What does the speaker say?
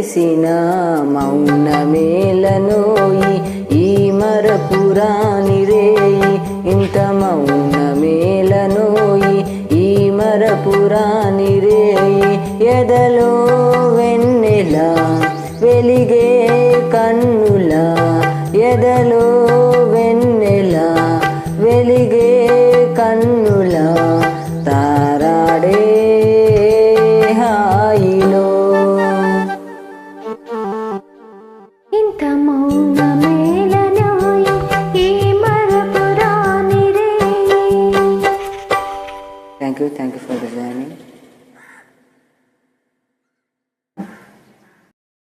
చేసిన మౌనమేలనోయి ఈ మరపురాని రేయి, ఇంత మౌనమేలనోయి ఈ మరపురాని రేయి. ఎదలో వెన్నెల వెలిగే కన్నుల, ఎదలో వెన్నెల వెలిగే కన్నుల తారాడే హాయిలో. ఇంత మౌనమేలనోయి ఈ మరపురాని రేయి. Thank you for the joining.